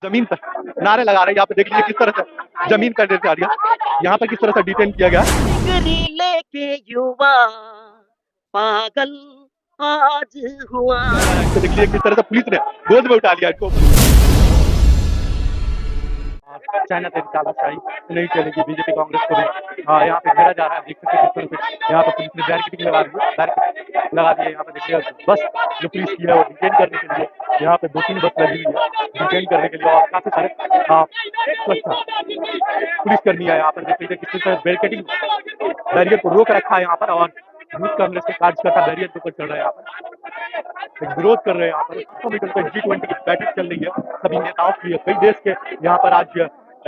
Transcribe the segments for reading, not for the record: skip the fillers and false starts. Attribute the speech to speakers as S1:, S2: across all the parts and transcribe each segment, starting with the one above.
S1: जमीन पर नारे लगा रहे हैं। यहाँ पे देख लीजिए किस तरह से जमीन पर लेकर आ रही है, यहाँ पर किस तरह से डिटेन किया गया।
S2: डिग्री लेके युवा पागल आज हुआ।
S1: इसको देख लीजिए किस तरह से पुलिस ने गोद में उठा लिया इसको। चाइना से तानाशाही नहीं चलेगी, बीजेपी कांग्रेस को भी यहाँ पे घेरा जा रहा है। देख सकते हैं किस तरह से यहाँ पर पुलिस ने बैरिकेडिंग लगा दी है, बैरिकेड लगा दी है। यहाँ पे देखिए बस जो पुलिस की है वो डिटेन करने के लिए यहाँ पे 2-3 बस लगी हुई है डिटेन करने के लिए, और काफी सारे सुरक्षा पुलिसकर्मी है यहाँ पर। देख लीजिए किस तरह से बैरिकेडिंग बैरियर को रोक रखा है यहाँ पर, और यूथ कांग्रेस के कार्यकर्ता बैरियर के ऊपर चढ़ रहे हैं यहाँ पर, एक विरोध कर रहे हैं यहाँ पर। G20 की बैठक चल रही है सभी नेताओं की, कई देश के यहाँ पर आज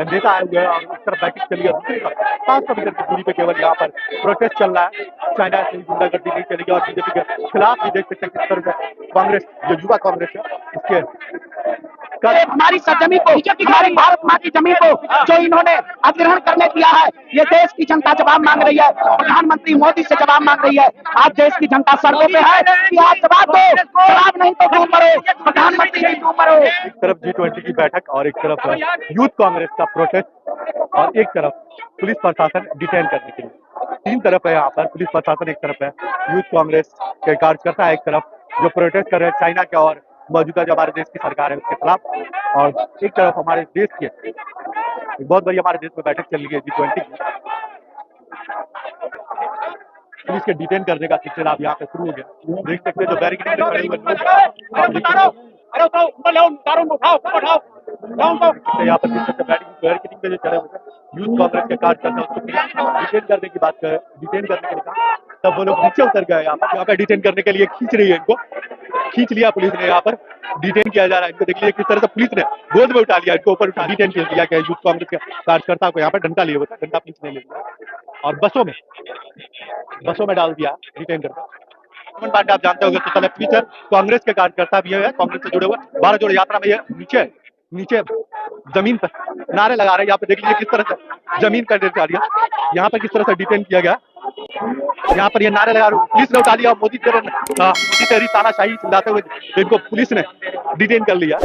S1: नेता आए हुए हैं, और उस तरफ बैठक चली है। दूसरी तरफ 500 मीटर की दूरी पे केवल यहाँ पर प्रोटेस्ट चल रहा है। चाइना से गुंडागर्दी नहीं चलेगी, और बीजेपी के खिलाफ भी देख सकते हैं किस तरह से कांग्रेस, जो युवा कांग्रेस है उसके
S3: हमारी सरजमी को, हमारी भारत माँ की जमीन को जो इन्होंने अधिग्रहण करने दिया है, ये देश की जनता जवाब मांग रही है। प्रधानमंत्री मोदी से जवाब मांग रही है। आज देश की जनता सड़कों पे है कि आप जवाब दो, जवाब नहीं तो डूब मरो, प्रधानमंत्री नहीं डूब मरो।
S1: एक तरफ G20 की बैठक और एक तरफ यूथ कांग्रेस का प्रोटेस्ट, और एक तरफ पुलिस प्रशासन डिटेन करने के लिए। 3 तरफ है यहाँ पर, पुलिस प्रशासन एक तरफ है, यूथ कांग्रेस के कार्यकर्ता एक तरफ जो प्रोटेस्ट कर रहे हैं चाइना के और मौजूदा जो हमारे देश की सरकार है उसके खिलाफ, और एक तरफ हमारे देश के बहुत बड़ी हमारे देश में बैठक चल रही है G20 की। पुलिस के डिटेन करने का सिलसिला अब यहाँ पे शुरू हो गया। देख सकते हैं जो बैरिकेडिंग में खड़े हुए लोग, यहाँ पर देख सकते हैं बैरिकेडिंग पे जो चढ़े हुए यूथ कांग्रेस के कार्यकर्ता उसको डिटेन करने की बात कर, डिटेन करने के लिए कहा, तब वो लोग नीचे उतर गए। यहाँ पे डिटेन करने के लिए खींच रही है, इनको खींच लिया पुलिस ने, यहाँ पर डिटेन किया जा रहा है। इनको देख लीजिए किस तरह से पुलिस ने गोद में उठा लिया, इसको ऊपर उठा डिटेन किया गया। यूथ कांग्रेस के कार्यकर्ता को यहाँ पर डंडा लिए हुए था, डंडा पुलिस ने ले लिया और बसों में डाल दिया डिटेन करके। बात आप जानते होंगे तो पीछे कांग्रेस के कार्यकर्ता भी है, कांग्रेस से जुड़े हुए 12 जोड़ यात्रा में ये नीचे जमीन पर नारे लगा रहे हैं। यहाँ पे देख लीजिए किस तरह से जमीन पर लेकर आ रही है, यहाँ पर किस तरह से डिटेन किया गया। यहाँ पर ये नारे लगा पुलिस ने उठा लिया, मोदी तेरी तानाशाही चिल्लाते हुए इनको पुलिस ने डिटेन कर लिया।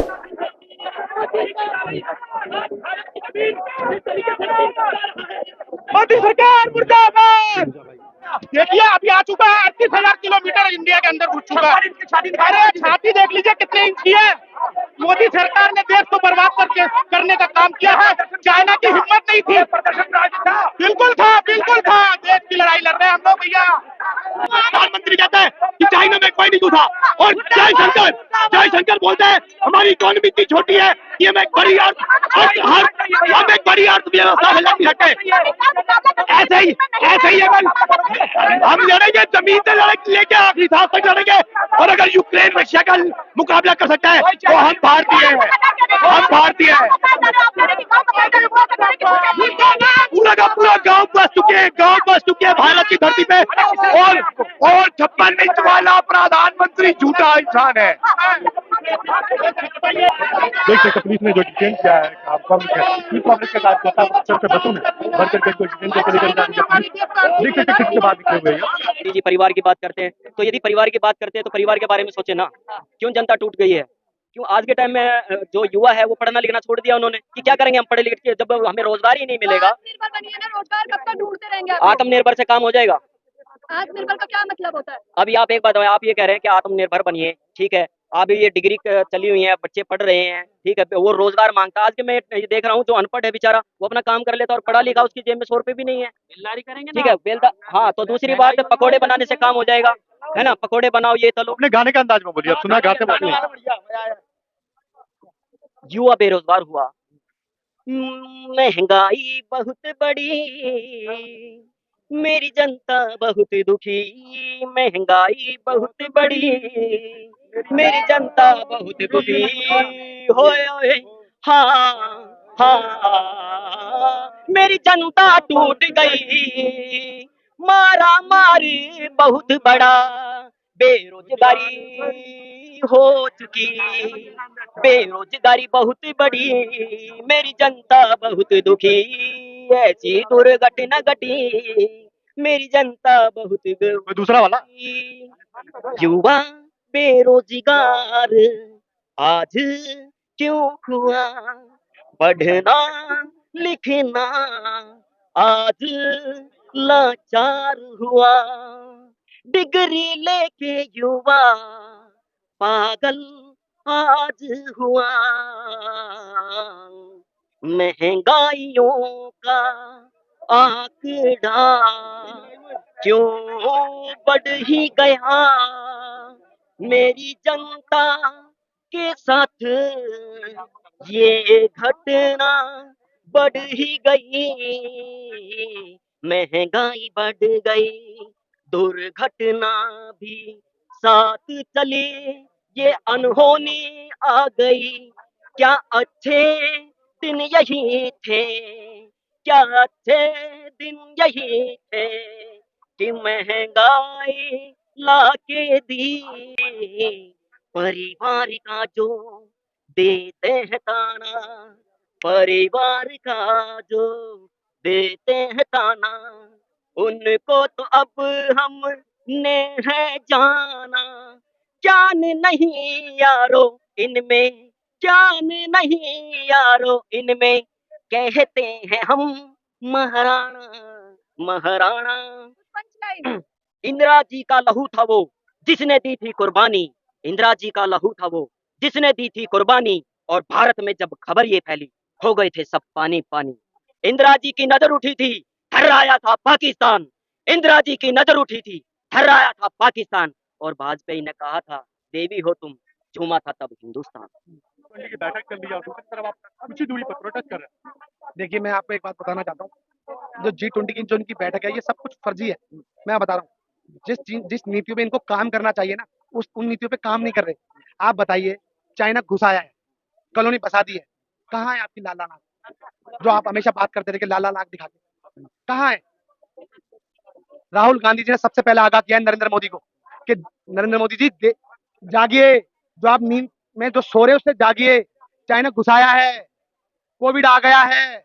S3: मोदी सरकार मुर्दाबाद। देखिए अभी आ चुका है, 38,000 किलोमीटर इंडिया के अंदर घुस चुका है। अरे छाती देख लीजिए कितने इंच की है। मोदी सरकार ने देश को बर्बाद करने का काम किया है। चाइना की हिम्मत नहीं थी, बिल्कुल था। देश की लड़ाई लड़ रहे हैं हम लोग भैया।
S4: प्रधानमंत्री कहते हैं कि चाइना में कोई नहीं घुसा, और जयशंकर बोलते हैं हमारी इकोनॉमी इतनी छोटी है कि हम एक बड़ी अर्थव्यवस्था में लग सकते। ऐसे ही हम लड़ेंगे, जमीन से लेके आखिरी सांस तक लड़ेंगे, और अगर यूक्रेन रशिया का मुकाबला कर सकता है तो हम भारतीय हैं। पूरा का पूरा गांव बस चुके हैं भारत की धरती पे, और 56 इंच वाला प्रधानमंत्री झूठा इंसान है।
S1: देख सकते पुलिस ने जो डिटेन किया है कांग्रेस के कार्यकर्ता बसों में भर करके डिटेन करके लेकर जा रही है। देख सकते किसके बाद निकले हुए हैं।
S2: जी परिवार की बात करते हैं, तो यदि परिवार की बात करते हैं तो परिवार के बारे में सोचे ना, क्यों जनता टूट गई है, क्यों आज के टाइम में जो युवा है वो पढ़ना लिखना छोड़ दिया उन्होंने, कि क्या करेंगे हम पढ़े लिख के जब हमें रोजगार ही नहीं मिलेगा।
S5: रोजगार कब तक ढूंढते रहेंगे।
S2: आत्मनिर्भर से काम हो जाएगा।
S5: आत्मनिर्भर का क्या मतलब होता है।
S2: अभी आप एक बात आप ये कह रहे हैं कि आत्मनिर्भर बनिए, ठीक है, अभी ये डिग्री चली हुई है, बच्चे पढ़ रहे हैं, ठीक है, वो रोजगार मांगता है। आज के मैं ये देख रहा हूँ जो अनपढ़ है बेचारा वो अपना काम कर लेता है, और पढ़ा लिखा उसकी जेब में 100 रुपए भी नहीं है, बेलदारी करेंगे, ठीक है, बेलदार। हाँ, तो दूसरी बात पकौड़े बनाने से काम हो जाएगा, है ना, पकौड़े बनाओ ये तलो।
S1: अपने गाने का अंदाज में बोलिए, सुना गाते बोलिए।
S2: युवा बेरोजगार हुआ, महंगाई बहुत बड़ी, मेरी जनता बहुत दुखी, महंगाई बहुत बड़ी, मेरी जनता बहुत दुखी, होए हाँ, मेरी जनता टूट गई, मारा मारी बहुत बड़ा, बेरोजगारी हो चुकी, बेरोजगारी बहुत बड़ी, मेरी जनता बहुत दुखी, ऐसी दुर्घटना घटी, मेरी जनता बहुत
S1: दूसरा वाला
S2: युवा बेरोजगार आज क्यों हुआ पढ़ना लिखना आज लाचार हुआ, डिग्री लेके युवा पागल आज हुआ, महंगाइयों का आंकड़ा क्यों बढ़ ही गया, मेरी जनता के साथ ये घटना बढ़ ही गई, महंगाई बढ़ गई, दुर्घटना भी साथ चली, ये अनहोनी आ गई, क्या अच्छे दिन यही थे, क्या अच्छे दिन यही थे कि महंगाई लाके दी, परिवार का जो देते हैं ताना, परिवार का जो देते हैं ताना, उनको तो अब हमने है जाना, जान नहीं यारो इनमें, जान नहीं यारो इनमें, कहते हैं हम महाराणा महाराणा।
S5: पंचलाइन।
S2: इंदिरा जी का लहू था वो जिसने दी थी कुर्बानी, इंदिरा जी का लहू था वो जिसने दी थी कुर्बानी, और भारत में जब खबर ये फैली हो गए थे सब पानी पानी। इंदिरा जी की नजर उठी थी, थर्राया था पाकिस्तान, इंदिरा जी की नजर उठी थी, थर्राया था पाकिस्तान, और वाजपेयी ने कहा था देवी हो तुम, झूमा था तब हिंदुस्तान।
S1: की बैठक चल रही है और दूसरी तरफ आप कुछ ही दूरी पर प्रोटेस्ट कर रहे हैं।
S3: देखिए, मैं आपको एक बात बताना चाहता हूँ, जो G20 की जो इनकी बैठक है, ये सब कुछ फर्जी है। मैं बता रहा हूँ, जिस नीतियों पे इनको काम करना चाहिए ना, उन नीतियों पे काम नहीं कर रहे। आप बताइए, चाइना घुसाया है, कॉलोनी बसा दी है, कहाँ है आपकी लाला नाग, जो आप हमेशा बात करते थे कि लाला नाग दिखा के, कहाँ है? राहुल गांधी जी ने सबसे पहले आगाह किया है नरेंद्र मोदी को कि नरेंद्र मोदी जी जागिए, जो आप नींद में जो सो रहे उससे जागिए, चाइना घुसाया है, कोविड आ गया है,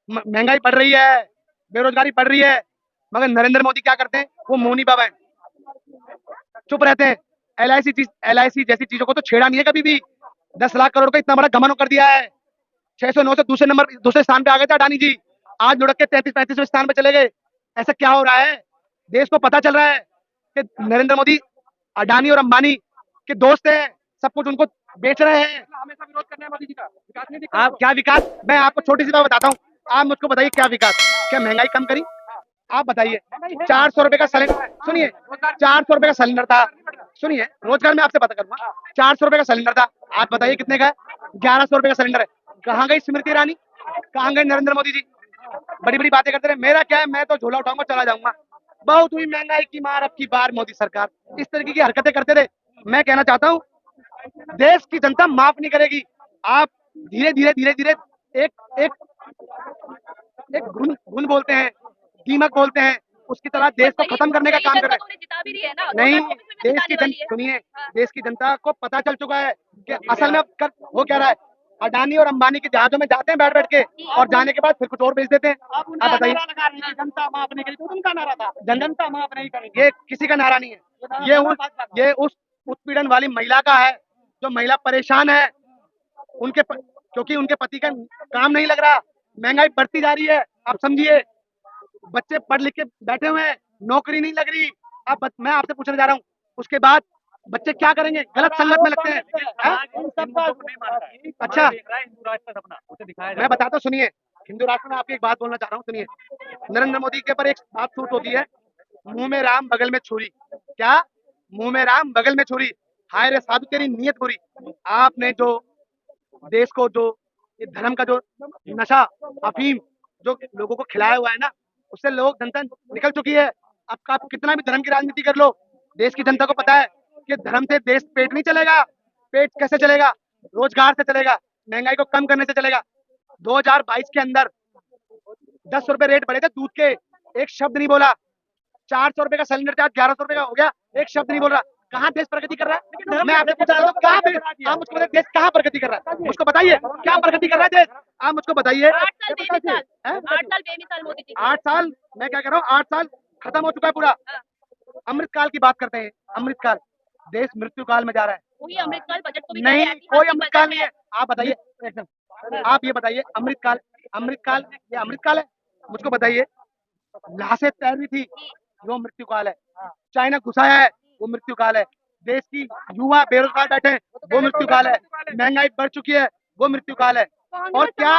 S3: महंगाई बढ़ रही है, बेरोजगारी बढ़ रही है, मगर नरेंद्र मोदी क्या करते हैं? वो मोनी बाबा है, चुप रहते हैं। LIC जैसी चीजों को तो छेड़ा नहीं है कभी भी। 10 लाख करोड़ का इतना बड़ा गमन कर दिया है। 609 से दूसरे स्थान पे आ गए थे अडानी जी, आज लुढ़क के 33-35वें स्थान पे चले गए। ऐसा क्या हो रहा है? देश को पता चल रहा है कि नरेंद्र मोदी अडानी और अंबानी के दोस्त हैं, सब कुछ उनको बेच रहे हैं। हमेशा विरोध करने हैं मोदी जी का, विकास नहीं दिखा। आप क्या विकास? मैं आपको छोटी सी बात बताता हूँ, आप मुझको बताइए क्या विकास? क्या महंगाई कम करी? आप बताइए। 400 रुपए का सिलेंडर, सुनिए, 400 रुपए का सिलेंडर था, सुनिए, रोजगार में आपसे बात करूंगा। 400 रुपए का सिलेंडर था, आप बताइए कितने का है? 1100 रुपए का सिलेंडर है। कहाँ गई स्मृति ईरानी? कहाँ गए नरेंद्र मोदी जी? बड़ी बड़ी बातें करते रहे। मेरा क्या है, मैं तो झोला उठाऊंगा चला जाऊंगा। बहुत हुई महंगाई की मार अब की बार मोदी सरकार, इस तरीके की हरकतें करते रहे। मैं कहना चाहता हूँ, देश की जनता माफ नहीं करेगी। आप धीरे धीरे एक एक एक घुन बोलते हैं, दीमक बोलते हैं, उसकी तरह देश को खत्म करने का काम कर रहे हैं।
S5: जिता भी रही है ना,
S3: नहीं,
S5: 2024 में
S3: देश
S5: जिताने
S3: की
S5: वाली है।
S3: सुनिए, देश की जनता को पता चल चुका है कि असल में वो क्या रहा है। अडानी और अंबानी के जहाजों में जाते हैं बैठ बैठ के, और जाने के बाद फिर कुछ और बेच देते हैं। आप बताइए, जनता माफ नहीं करेगी, उनका नारा था, जनता माफ नहीं करेगी। ये किसी का नारा नहीं है, ये उस उत्पीड़न वाली महिला का है, जो महिला परेशान है क्योंकि उनके पति का काम नहीं लग रहा, महंगाई बढ़ती जा रही है। आप समझिए, बच्चे पढ़ लिख के बैठे हुए हैं, नौकरी नहीं लग रही। मैं आपसे पूछने जा रहा हूँ, उसके बाद बच्चे क्या करेंगे? गलत संगत में लगते हैं। अच्छा, मैं बताता हूँ, सुनिए, हिंदू राष्ट्र में आपकी एक बात बोलना चाह रहा हूँ, सुनिए। नरेंद्र मोदी के ऊपर एक बात सूट होती है, मुंह में राम बगल में छुरी। क्या? मुंह में राम बगल में छुरी। हाय रे साधु तेरी नीयत बुरी। आपने जो देश को जो ये धर्म का जो नशा, अफीम जो लोगों को खिलाया हुआ है ना, उससे लोग जनता निकल चुकी है। अब आप कितना भी धर्म की राजनीति कर लो, देश की जनता को पता है कि धर्म से देश पेट नहीं चलेगा। पेट कैसे चलेगा? रोजगार से चलेगा, महंगाई को कम करने से चलेगा। 2022 के अंदर 10 रुपए रेट बढ़े थे दूध के, एक शब्द नहीं बोला। 400 रुपए का सिलेंडर था, 1100 रुपए का हो गया, एक शब्द नहीं बोल रहा। कहाँ देश प्रगति कर रहा है? मैं आपसे पूछ रहा हूँ, कहाँ आप मुझको बताइए, देश कहाँ प्रगति कर रहा है? मुझको बताइए, क्या प्रगति कर रहा है देश? आप मुझको बताइए।
S5: 8 साल बेमिसाल मोदी जी।
S3: 8 साल, मैं क्या कह रहा हूँ, 8 साल खत्म हो चुका है पूरा। अमृतकाल की बात करते हैं, अमृतकाल। देश मृत्यु काल में जा रहा है।
S5: वही अमृतकाल बजट को भी
S3: नहीं,
S5: कह रहे हैं,
S3: कोई
S5: ऐतिहासिक
S3: अमृतकाल
S5: बजट
S3: नहीं है। आप बताइए, एकदम आप ये बताइए, अमृतकाल अमृतकाल ये अमृतकाल है? मुझको बताइए। लाशें तैर रही थी, वो मृत्यु काल है। चाइना घुसाया है, वो मृत्यु काल है। देश की युवा बेरोजगार बैठे हैं, वो मृत्यु काल है। महंगाई बढ़ चुकी है, वो मृत्यु काल है। और क्या